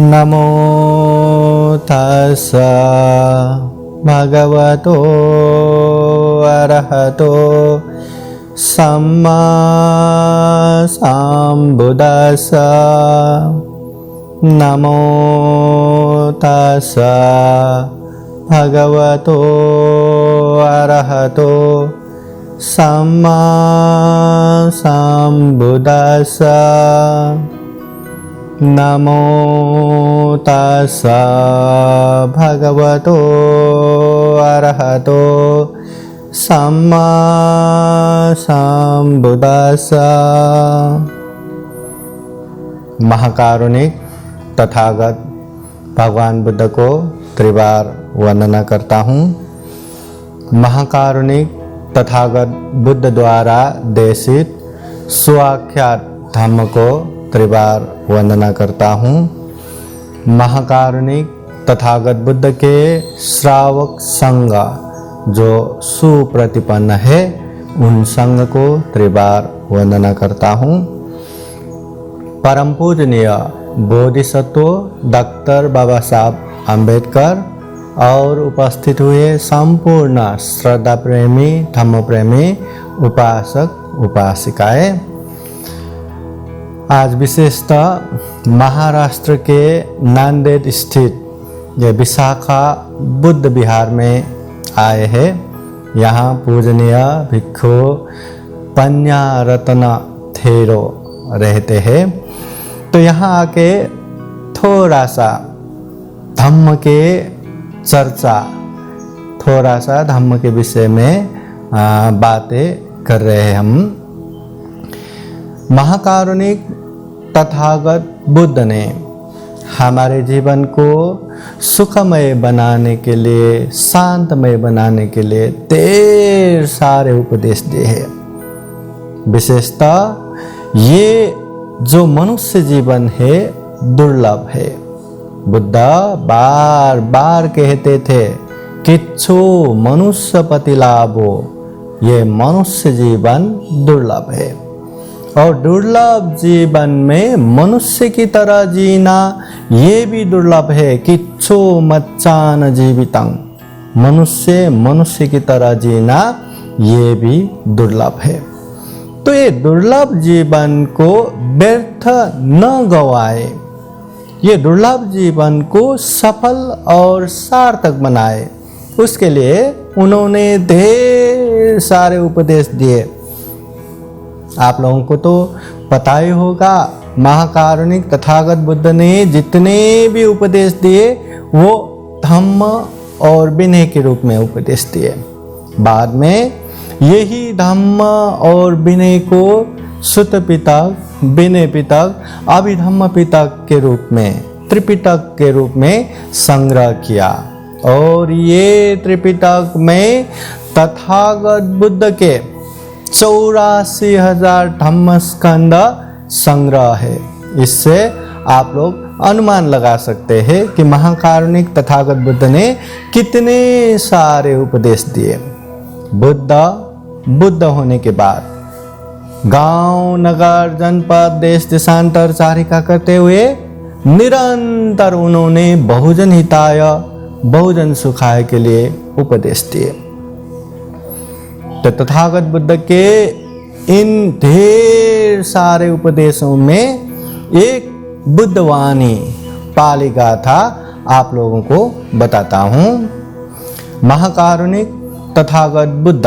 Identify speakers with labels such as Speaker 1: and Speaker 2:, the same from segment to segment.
Speaker 1: नमो तस्स भगवतो अरहतो सम्मा सम्बुद्दस्स। नमो तस्स भगवतो अरहतो सम्मा सम्बुद्दस्स। नमो तस्स भगवतो अरहतो सम्मा सम्बुद्दस्स। महाकारुणिक तथागत भगवान बुद्ध को त्रिबार वंदना करता हूँ। महाकारुणिक तथागत बुद्ध द्वारा देशित स्वाख्यात धम्म को त्रिबार वंदना करता हूँ। महाकारुणिक तथागत बुद्ध के श्रावक संघ जो सुप्रतिपन्न है, उन संघ को त्रिबार वंदना करता हूँ। परम पूजनीय बोधिसत्व डॉक्टर बाबा साहब अम्बेडकर और उपस्थित हुए संपूर्ण श्रद्धा प्रेमी धम्म प्रेमी उपासक उपासिकाएं, आज विशेषतः महाराष्ट्र के नांदेड़ स्थित ये विशाखा बुद्ध विहार में आए हैं। यहाँ पूजनीय भिक्षु पन्या रत्न थेरो रहते हैं। तो यहाँ आके थोड़ा सा धम्म के चर्चा, थोड़ा सा धम्म के विषय में बातें कर रहे हैं हम। महाकारुणिक तथागत बुद्ध ने हमारे जीवन को सुखमय बनाने के लिए, शांतमय बनाने के लिए ढेर सारे उपदेश दिए हैं। विशेषतः ये जो मनुष्य जीवन है दुर्लभ है। बुद्ध बार बार कहते थे किच्छु मनुष्य पति लाभो, ये मनुष्य जीवन दुर्लभ है और दुर्लभ जीवन में मनुष्य की तरह जीना ये भी दुर्लभ है। किच्छु मच्चान जीवितं, मनुष्य की तरह जीना ये भी दुर्लभ है। तो ये दुर्लभ जीवन को व्यर्थ न गवाए, ये दुर्लभ जीवन को सफल और सार्थक बनाए, उसके लिए उन्होंने ढेर सारे उपदेश दिए। आप लोगों को तो पता ही होगा, महाकारुणिक तथागत बुद्ध ने जितने भी उपदेश दिए वो धम्म और विनय के रूप में उपदेश दिए। बाद में यही धम्म और विनय को सुत पिटक, विनय पिटक, अभिधम्म पिटक के रूप में, त्रिपिटक के रूप में संग्रह किया। और ये त्रिपिटक में तथागत बुद्ध के 84,000 धम्म स्कंद संग्रह है। इससे आप लोग अनुमान लगा सकते हैं कि महाकारुणिक तथागत बुद्ध ने कितने सारे उपदेश दिए। बुद्ध होने के बाद गांव, नगर, जनपद, देश देशांतर चारिका करते हुए निरंतर उन्होंने बहुजन हिताय, बहुजन सुखाय के लिए उपदेश दिए। तो तथागत बुद्ध के इन ढेर सारे उपदेशों में एक बुद्धवाणी पाली गाथा आप लोगों को बताता हूँ। महाकारुणिक तथागत बुद्ध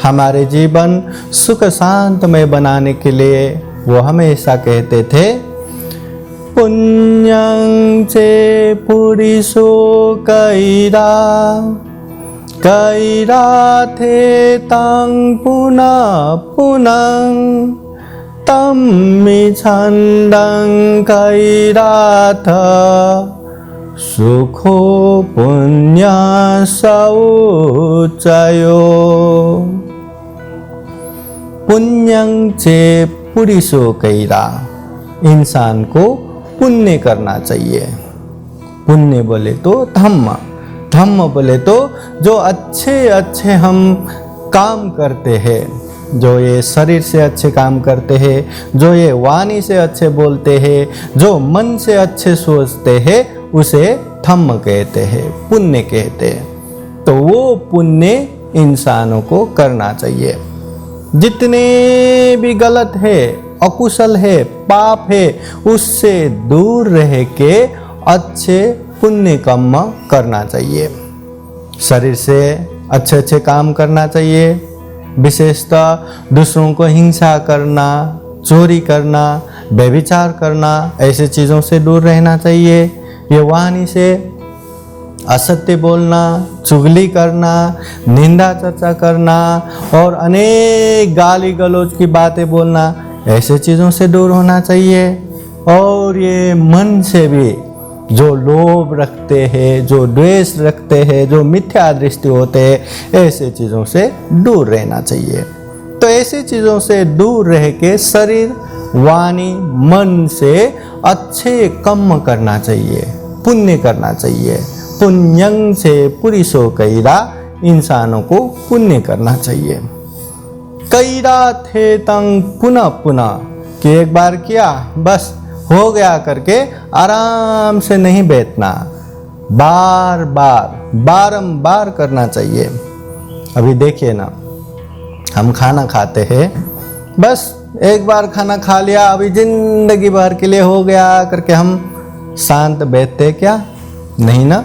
Speaker 1: हमारे जीवन सुख शांतमय बनाने के लिए वो हमेशा कहते थे, पुण्यं चे पुरिषो कैरा कैराथे तं पुनः पुनः तं मिच्छन्दं कैराथ सुखो पुण्य शौचयो। पुण्यं चे पुरिषो कैरा, इंसान को पुण्य करना चाहिए। पुण्य बोले तो धम्म, धम्म बोले तो जो अच्छे अच्छे हम काम करते हैं, जो ये शरीर से अच्छे काम करते हैं, जो ये वाणी से अच्छे बोलते हैं, जो मन से अच्छे सोचते हैं, उसे धम्म कहते हैं, पुण्य कहते हैं। तो वो पुण्य इंसानों को करना चाहिए। जितने भी गलत है, अकुशल है, पाप है, उससे दूर रह के अच्छे पुण्य कर्म करना चाहिए। शरीर से अच्छे अच्छे काम करना चाहिए, विशेषतः दूसरों को हिंसा करना, चोरी करना, व्यभिचार करना, ऐसे चीज़ों से दूर रहना चाहिए। ये वाणी से असत्य बोलना, चुगली करना, निंदा चर्चा करना और अनेक गाली गलौज की बातें बोलना, ऐसे चीज़ों से दूर होना चाहिए। और ये मन से भी जो लोभ रखते हैं, जो द्वेष रखते हैं, जो मिथ्या दृष्टि होते हैं, ऐसे चीज़ों से दूर रहना चाहिए। तो ऐसी चीज़ों से दूर रह के शरीर, वाणी, मन से अच्छे कर्म करना चाहिए, पुण्य करना चाहिए। पुण्यं से पुरुषो कैरा, इंसानों को पुण्य करना चाहिए। कैरा थे तंग पुनः पुनः, कि एक बार किया बस हो गया करके आराम से नहीं बैठना, बार बार बारंबार करना चाहिए। अभी देखिए ना, हम खाना खाते हैं, बस एक बार खाना खा लिया, अभी जिंदगी भर के लिए हो गया करके हम शांत बैठते क्या? नहीं ना।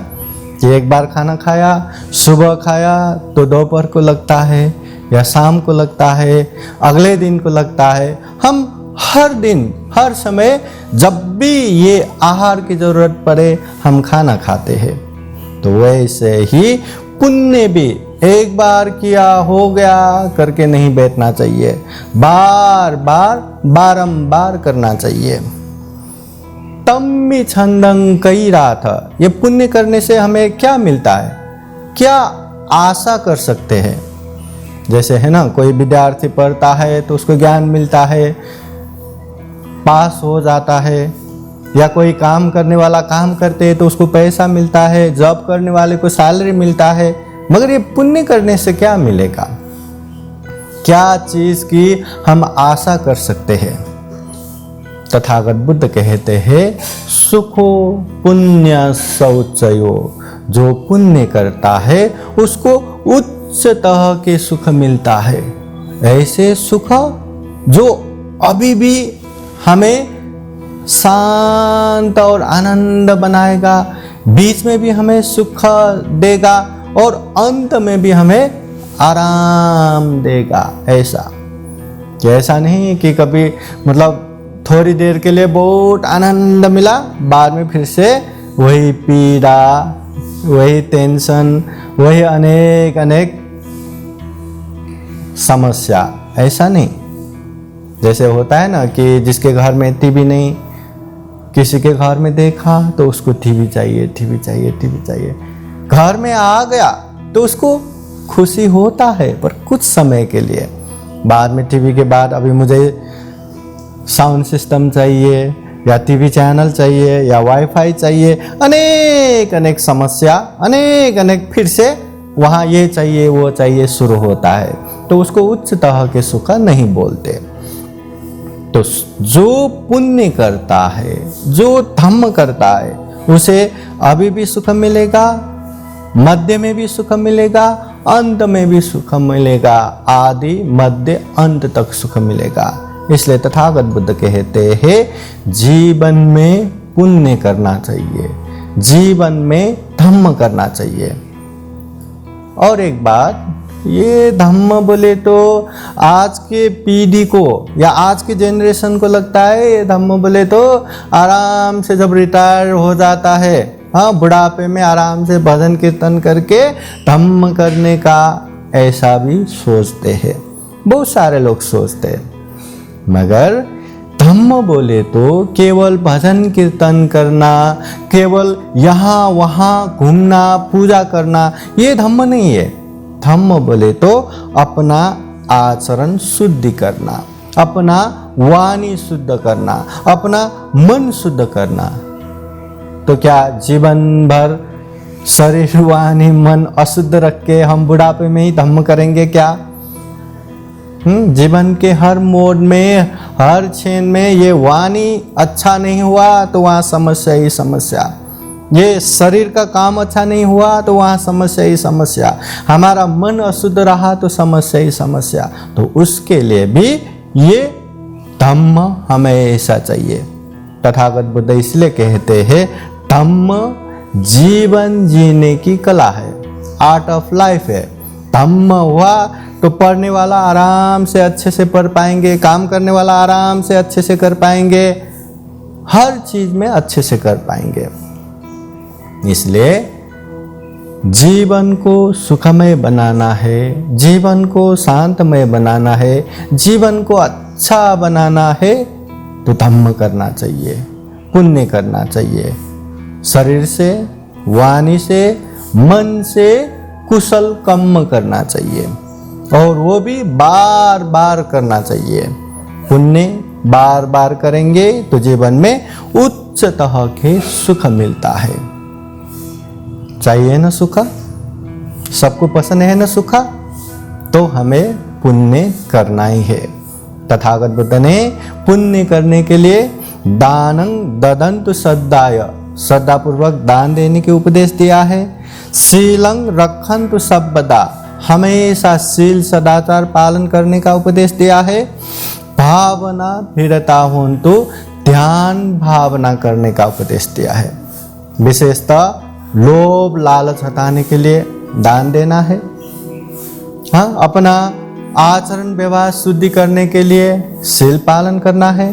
Speaker 1: कि एक बार खाना खाया, सुबह खाया तो दोपहर को लगता है या शाम को लगता है, अगले दिन को लगता है। हम हर दिन हर समय जब भी ये आहार की जरूरत पड़े हम खाना खाते हैं। तो वैसे ही पुण्य भी एक बार किया हो गया करके नहीं बैठना चाहिए, बार बार बारंबार करना चाहिए। तम्मी छंदं कैराथ, ये पुण्य करने से हमें क्या मिलता है, क्या आशा कर सकते हैं? जैसे है ना, कोई विद्यार्थी पढ़ता है तो उसको ज्ञान मिलता है, पास हो जाता है, या कोई काम करने वाला काम करते हैं तो उसको पैसा मिलता है, जॉब करने वाले को सैलरी मिलता है। मगर ये पुण्य करने से क्या मिलेगा? क्या चीज की हम आशा कर सकते हैं? तथागत बुद्ध कहते हैं, सुखो पुण्य शौचयो, जो पुण्य करता है उसको उच्चतः के सुख मिलता है। ऐसे सुख जो अभी भी हमें शांत और आनंद बनाएगा, बीच में भी हमें सुख देगा और अंत में भी हमें आराम देगा। ऐसा नहीं कि कभी मतलब थोड़ी देर के लिए बहुत आनंद मिला, बाद में फिर से वही पीड़ा, वही टेंशन, वही अनेक अनेक समस्या। ऐसा नहीं। जैसे होता है ना कि जिसके घर में टीवी नहीं, किसी के घर में देखा तो उसको टीवी चाहिए, टीवी चाहिए, टीवी चाहिए। घर में आ गया तो उसको खुशी होता है, पर कुछ समय के लिए। बाद में टीवी के बाद अभी मुझे साउंड सिस्टम चाहिए, या टीवी चैनल चाहिए, या वाईफाई चाहिए, अनेक अनेक समस्या, अनेक अनेक फिर से वहाँ ये चाहिए वो चाहिए शुरू होता है। तो उसको उच्च तरह के सुख नहीं बोलते। तो जो पुण्य करता है, जो धम्म करता है, उसे अभी भी सुख मिलेगा, मध्य में भी सुख मिलेगा, अंत में भी सुख मिलेगा, आदि मध्य अंत तक सुख मिलेगा। इसलिए तथागत बुद्ध कहते हैं, जीवन में पुण्य करना चाहिए, जीवन में धम्म करना चाहिए। और एक बात, ये धम्म बोले तो आज के पीढ़ी को या आज के जनरेशन को लगता है ये धम्म बोले तो आराम से जब रिटायर हो जाता है, हाँ, बुढ़ापे में आराम से भजन कीर्तन करके धम्म करने का, ऐसा भी सोचते हैं, बहुत सारे लोग सोचते हैं। मगर धम्म बोले तो केवल भजन कीर्तन करना, केवल यहाँ वहाँ घूमना, पूजा करना, ये धम्म नहीं है। धम्म बोले तो अपना आचरण शुद्धि करना, अपना वाणी शुद्ध करना, अपना मन शुद्ध करना। तो क्या जीवन भर शरीर वाणी मन अशुद्ध रख के हम बुढ़ापे में ही धम्म करेंगे क्या? जीवन के हर मोड में, हर क्षण में ये वाणी अच्छा नहीं हुआ तो वहाँ समस्या ही समस्या, ये शरीर का काम अच्छा नहीं हुआ तो वहाँ समस्या ही समस्या, हमारा मन अशुद्ध रहा तो समस्या ही समस्या। तो उसके लिए भी ये धम्म हमेशा चाहिए। तथागत बुद्ध इसलिए कहते हैं धम्म जीवन जीने की कला है, आर्ट ऑफ लाइफ है। धम्म हुआ तो पढ़ने वाला आराम से अच्छे से पढ़ पाएंगे, काम करने वाला आराम से अच्छे से कर पाएंगे, हर चीज में अच्छे से कर पाएंगे। इसलिए जीवन को सुखमय बनाना है, जीवन को शांतमय बनाना है, जीवन को अच्छा बनाना है तो धम्म करना चाहिए, पुण्य करना चाहिए। शरीर से, वाणी से, मन से कुशल कर्म करना चाहिए और वो भी बार बार करना चाहिए। पुण्य बार बार करेंगे तो जीवन में उच्च तरह के सुख मिलता है। चाहिए ना सुखा, सबको पसंद है ना सुखा, तो हमें पुण्य करना ही है। तथागत बुद्ध ने पुण्य करने के लिए दानं ददन्तु सद्दाय, श्रद्धा पूर्वक दान देने के उपदेश दिया है। शीलं रक्षन्तु सर्वदा, हमेशा शील सदाचार पालन करने का उपदेश दिया है। भावना दृढ़ता होन्तु, ध्यान भावना करने का उपदेश दिया है। विशेषतः लोभ लालच हटाने के लिए दान देना है। हाँ, अपना आचरण व्यवहार शुद्धि करने के लिए शील पालन करना है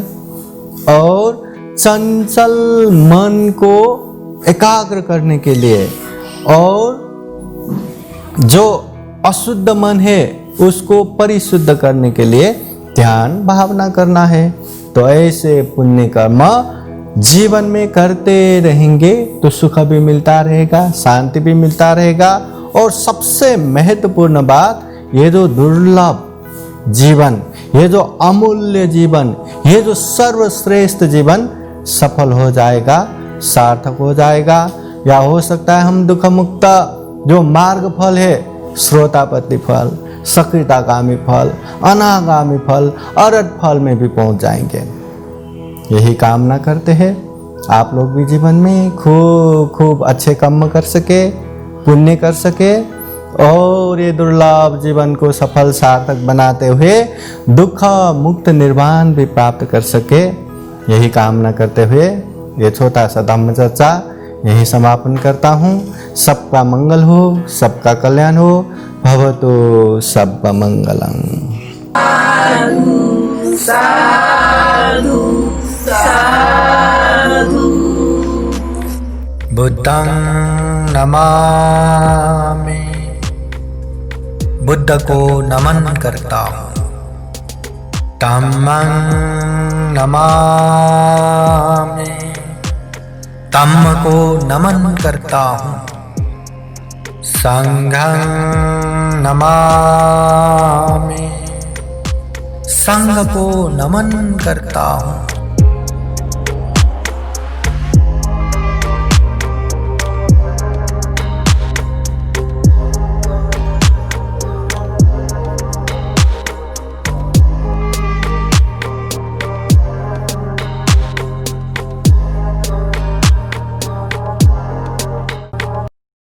Speaker 1: और चंचल मन को एकाग्र करने के लिए और जो अशुद्ध मन है उसको परिशुद्ध करने के लिए ध्यान भावना करना है। तो ऐसे पुण्य कर्म जीवन में करते रहेंगे तो सुख भी मिलता रहेगा, शांति भी मिलता रहेगा और सबसे महत्वपूर्ण बात, ये जो दुर्लभ जीवन, ये जो अमूल्य जीवन, ये जो सर्वश्रेष्ठ जीवन सफल हो जाएगा, सार्थक हो जाएगा। या हो सकता है हम दुख मुक्त जो मार्ग फल है, श्रोतापति फल, सकृतागामी फल, अनागामी फल, अरहत फल में भी पहुंच जाएंगे। यही कामना करते हैं आप लोग भी जीवन में खूब खूब अच्छे कर्म कर सके, पुण्य कर सके और ये दुर्लभ जीवन को सफल सार्थक बनाते हुए दुख मुक्त निर्वाण भी प्राप्त कर सके। यही कामना करते हुए ये छोटा सा धम्म चर्चा यही समापन करता हूँ। सबका मंगल हो, सबका कल्याण हो। भवतु सर्व मंगलम्। साधु साधु। बुद्धं नमामि, बुद्ध को नमन करता हूँ। धम्मं नमामि, धम्म को नमन करता हूँ। संघं नमामि, संघ को नमन करता हूँ।